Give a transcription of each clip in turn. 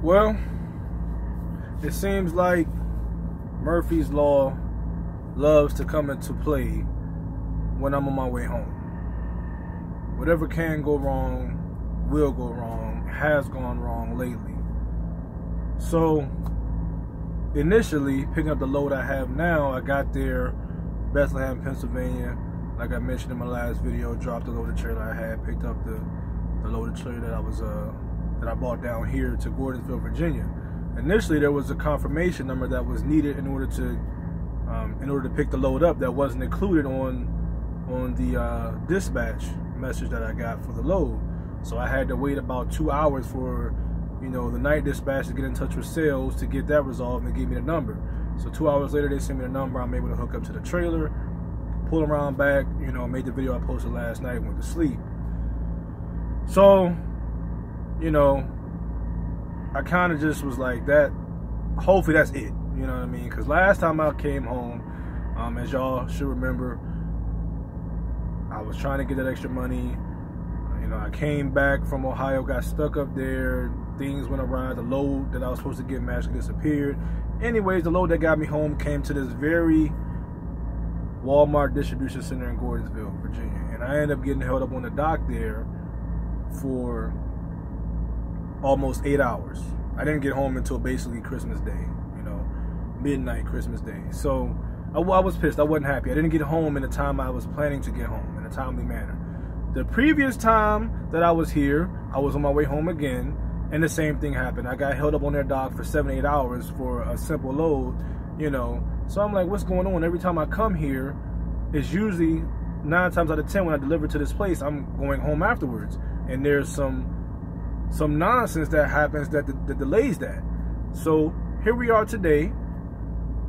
Well, it seems like Murphy's Law loves to come into play when I'm on my way home. Whatever can go wrong will go wrong, has gone wrong lately. So, initially, picking up the load I have now, I got there, Bethlehem, Pennsylvania. Like I mentioned in my last video, dropped the loaded trailer I had, picked up the loaded trailer that I bought down here to Gordonsville, Virginia. Initially, there was a confirmation number that was needed in order to pick the load up that wasn't included on the dispatch message that I got for the load. So I had to wait about 2 hours for the night dispatch to get in touch with sales to get that resolved and give me the number. So 2 hours later, they sent me the number. I'm able to hook up to the trailer, pull around back, made the video I posted last night, went to sleep. So, I kind of just was like that. Hopefully that's it. You know what I mean? Because last time I came home, as y'all should remember, I was trying to get that extra money. I came back from Ohio, got stuck up there. Things went awry. The load that I was supposed to get magically disappeared. Anyways, the load that got me home came to this very Walmart distribution center in Gordonsville, Virginia. And I ended up getting held up on the dock there for almost 8 hours. I didn't get home until basically Christmas Day, midnight Christmas Day. So I was pissed. I wasn't happy. I didn't get home in the time I was planning to get home in a timely manner. The previous time that I was here, I was on my way home again, and the same thing happened. I got held up on their dock for 7 to 8 hours for a simple load, So I'm like, what's going on? Every time I come here, it's usually 9 times out of 10 when I deliver to this place, I'm going home afterwards. And there's some nonsense that happens that delays that. So here we are today.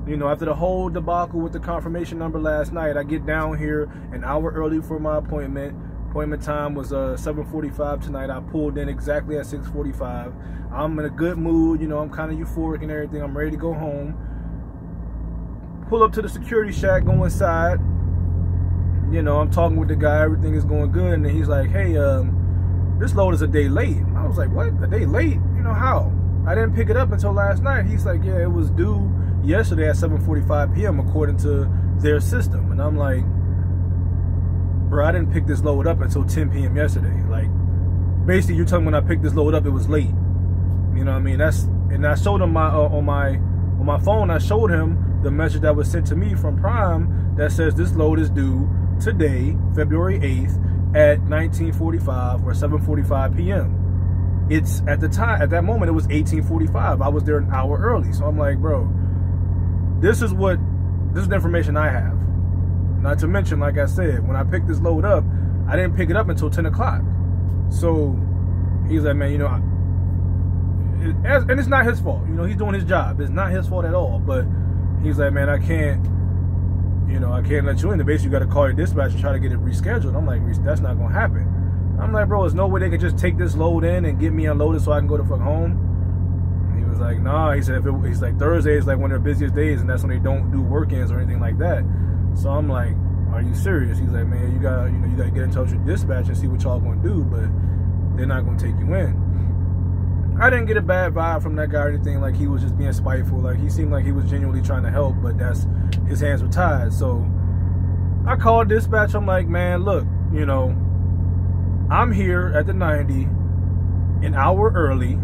After the whole debacle with the confirmation number last night, I get down here an hour early for my appointment. Appointment time was 7:45 tonight. I pulled in exactly at 6:45. I'm in a good mood. I'm kind of euphoric and everything. I'm ready to go home. Pull up to the security shack, go inside. I'm talking with the guy. Everything is going good. And then he's like, hey, this load is a day late. I was like, what? A day late? How? I didn't pick it up until last night. He's like, yeah, it was due yesterday at 7:45 p.m. according to their system. And I'm like, bro, I didn't pick this load up until 10 p.m. yesterday. Like, basically, you're telling me when I picked this load up, it was late. You know what I mean? And I showed him on my phone. I showed him the message that was sent to me from Prime that says this load is due today, February 8th, at 19:45 or 7:45 p.m. It's at that moment, it was 18:45. I was there an hour early. So I'm like, bro, this is the information I have. Not to mention, like I said, when I picked this load up, I didn't pick it up until 10 o'clock. So he's like, man, and it's not his fault. He's doing his job. It's not his fault at all. But he's like, man, I can't let you in. Basically, you got to call your dispatch and try to get it rescheduled. I'm like, that's not going to happen. I'm like, bro, there's no way they can just take this load in and get me unloaded so I can go to fuck home. And he was like, nah. He said, he's like, Thursday is like one of their busiest days, and that's when they don't do work-ins or anything like that. So I'm like, are you serious? He's like, man, you gotta get in touch with dispatch and see what y'all gonna do, but they're not gonna take you in. I didn't get a bad vibe from that guy or anything, like he was just being spiteful. Like he seemed like he was genuinely trying to help, but his hands were tied. So I called dispatch. I'm like, man, look, I'm here at the 90 an hour early,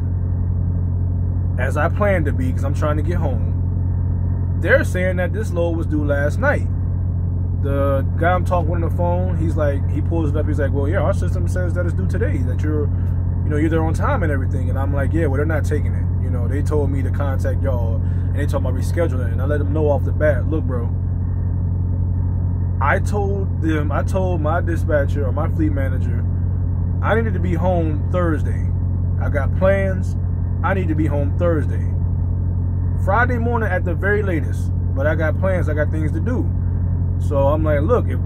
as I planned to be, because I'm trying to get home. They're saying that this load was due last night. The guy I'm talking with on the phone, he's like, he pulls it up, he's like, well, yeah, our system says that it's due today, that you're there on time and everything. And I'm like, yeah, well, they're not taking it. They told me to contact y'all, and they told me about rescheduling, and I let them know off the bat, look, bro, I told my dispatcher or my fleet manager, I needed to be home Thursday. I got plans. I need to be home Thursday. Friday morning at the very latest. But I got plans. I got things to do. So I'm like, look, if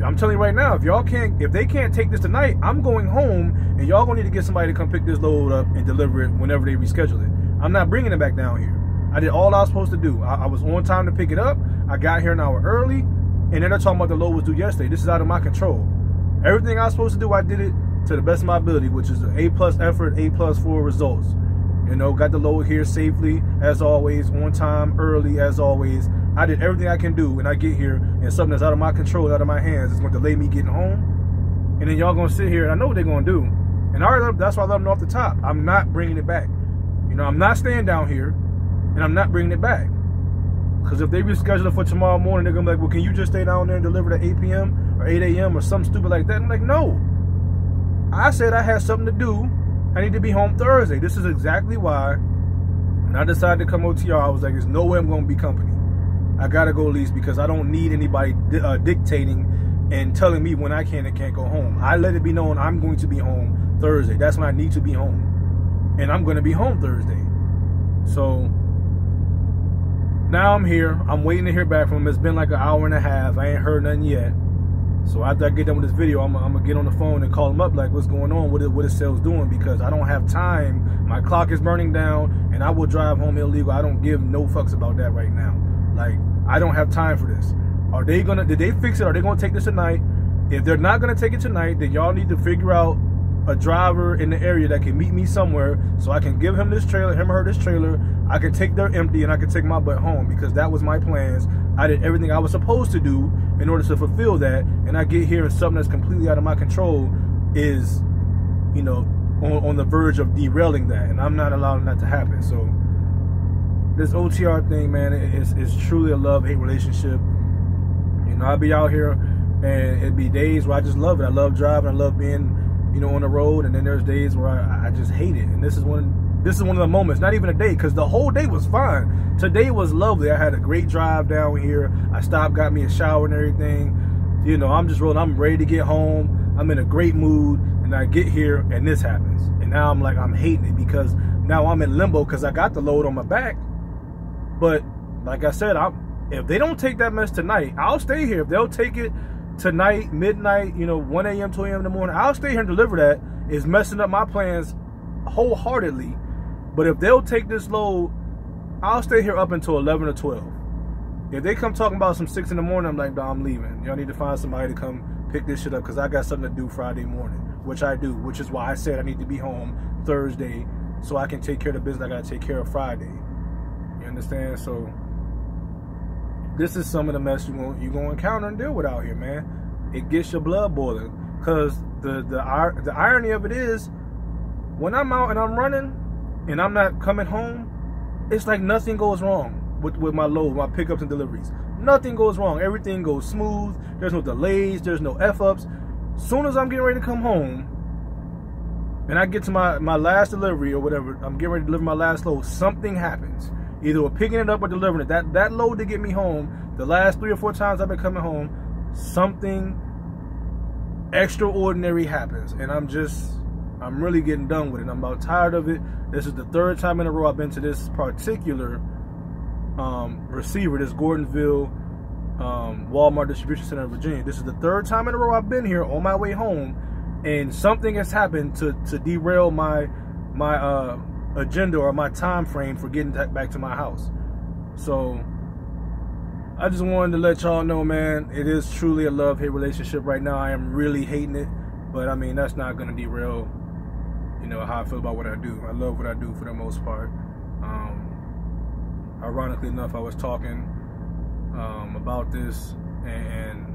I'm telling you right now, if they can't take this tonight, I'm going home, and y'all gonna need to get somebody to come pick this load up and deliver it whenever they reschedule it. I'm not bringing it back down here. I did all I was supposed to do. I was on time to pick it up. I got here an hour early, and then they're talking about the load was due yesterday. This is out of my control. Everything I was supposed to do, I did it to the best of my ability, which is an A+ effort, A+ for results. You know, got the load here safely, as always, on time, early, as always. I did everything I can do, and I get here, and something that's out of my control, out of my hands, is going to delay me getting home. And then y'all going to sit here, and I know what they're going to do. And that's why I let them know off the top. I'm not bringing it back. You know, I'm not staying down here, and I'm not bringing it back. Because if they reschedule it for tomorrow morning, they're going to be like, well, can you just stay down there and deliver it at 8 p.m. or 8 a.m. or something stupid like that? I'm like, no. I said I had something to do. I need to be home Thursday. This is exactly why when I decided to come OTR, I was like, there's no way I'm going to be company. I got to go at least because I don't need anybody dictating and telling me when I can and can't go home. I let it be known I'm going to be home Thursday. That's when I need to be home. And I'm going to be home Thursday. So now I'm here. I'm waiting to hear back from him. It's been like an hour and a half. I ain't heard nothing yet. So after I get done with this video, I'm going to get on the phone and call him up like, what's going on? What is sales doing? Because I don't have time. My clock is burning down, and I will drive home illegal. I don't give no fucks about that right now. Like, I don't have time for this. Did they fix it? Are they going to take this tonight? If they're not going to take it tonight, then y'all need to figure out a driver in the area that can meet me somewhere so I can give him this trailer, him or her this trailer. I can take their empty and I can take my butt home because that was my plans. I did everything I was supposed to do in order to fulfill that, and I get here and something that's completely out of my control is, you know, on the verge of derailing that, and I'm not allowing that to happen. So this OTR thing, man, is truly a love-hate relationship. You know, I'll be out here and it'd be days where I just love it. I love driving, I love being, you know, on the road, and then there's days where I just hate it. And this is one of the moments, not even a day, because the whole day was fine. Today was lovely. I had a great drive down here. I stopped, got me a shower and everything. You know, I'm just rolling. I'm ready to get home. I'm in a great mood, and I get here, and this happens. And now I'm like, I'm hating it because now I'm in limbo because I got the load on my back. But like I said, if they don't take that mess tonight, I'll stay here. If they'll take it tonight, midnight, you know, 1 a.m., 2 a.m. in the morning, I'll stay here and deliver that. It's messing up my plans wholeheartedly. But if they'll take this load, I'll stay here up until 11 or 12. If they come talking about some 6 in the morning, I'm like, no, I'm leaving. Y'all need to find somebody to come pick this shit up because I got something to do Friday morning, which I do, which is why I said I need to be home Thursday so I can take care of the business I got to take care of Friday. You understand? So this is some of the mess you're going to encounter and deal with out here, man. It gets your blood boiling because the irony of it is when I'm out and I'm running and I'm not coming home, it's like nothing goes wrong with my load, my pickups and deliveries. Nothing goes wrong. Everything goes smooth. There's no delays. There's no F-ups. Soon as I'm getting ready to come home and I get to my last delivery or whatever, I'm getting ready to deliver my last load, something happens. Either we're picking it up or delivering it. That load to get me home, the last 3 or 4 times I've been coming home, something extraordinary happens. And I'm really getting done with it. I'm about tired of it. This is the 3rd time in a row I've been to this particular receiver, this Gordonsville Walmart distribution center in Virginia. This is the 3rd time in a row I've been here on my way home, and something has happened to derail my agenda or my time frame for getting back to my house. So I just wanted to let y'all know, man, it is truly a love-hate relationship right now. I am really hating it, but I mean, that's not going to derail, you know, how I feel about what I do. I love what I do for the most part. Ironically enough, I was talking about this, and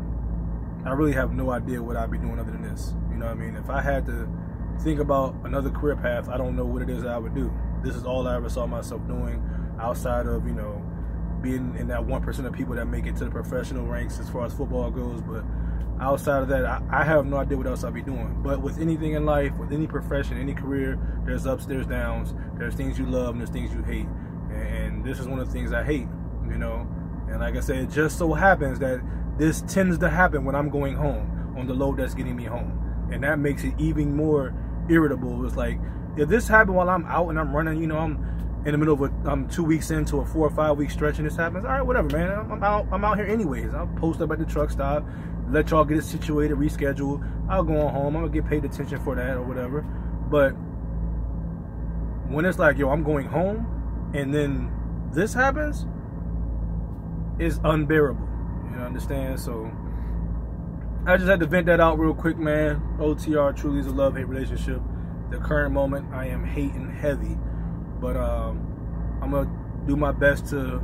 I really have no idea what I'd be doing other than this. You know what I mean? If I had to think about another career path, I don't know what it is that I would do. This is all I ever saw myself doing outside of, you know, being in that 1% of people that make it to the professional ranks as far as football goes. But outside of that, I have no idea what else I'd be doing. But with anything in life, with any profession, any career, there's ups, there's downs, there's things you love and there's things you hate. And this is one of the things I hate, you know. And like I said, it just so happens that this tends to happen when I'm going home on the load that's getting me home. And that makes it even more irritable. It's like, if this happened while I'm out and I'm running, you know, I'm in the middle of I'm 2 weeks into a 4 or 5 week stretch and this happens, all right, whatever, man. I'm out here anyways. I'll post up at the truck stop, let y'all get it situated, reschedule. I'll go on home. I'm gonna get paid attention for that or whatever. But when it's like, yo, I'm going home and then this happens, it's unbearable. You understand? So I just had to vent that out real quick, man. OTR truly is a love-hate relationship. The current moment, I am hating heavy. But I'm gonna do my best to,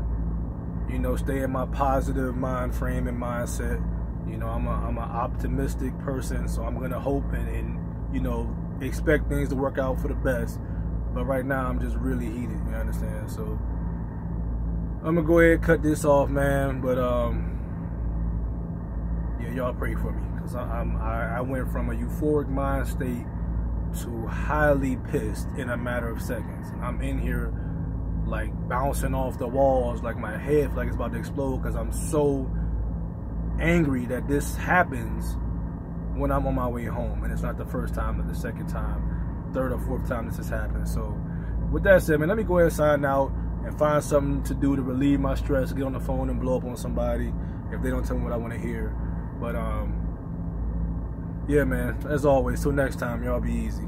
you know, stay in my positive mind frame and mindset. You know, I'm an optimistic person, so I'm gonna hope and you know, expect things to work out for the best. But right now, I'm just really heated. You understand? So I'm gonna go ahead and cut this off, man. But yeah, y'all pray for me, because I went from a euphoric mind state to highly pissed in a matter of seconds. I'm in here like bouncing off the walls, like my head like it's about to explode, because I'm so angry that this happens when I'm on my way home, and it's not the first time or the second time, third or fourth time this has happened. So with that said, man, let me go ahead and sign out and find something to do to relieve my stress, get on the phone and blow up on somebody if they don't tell me what I want to hear. But yeah, man, as always, till next time, y'all be easy.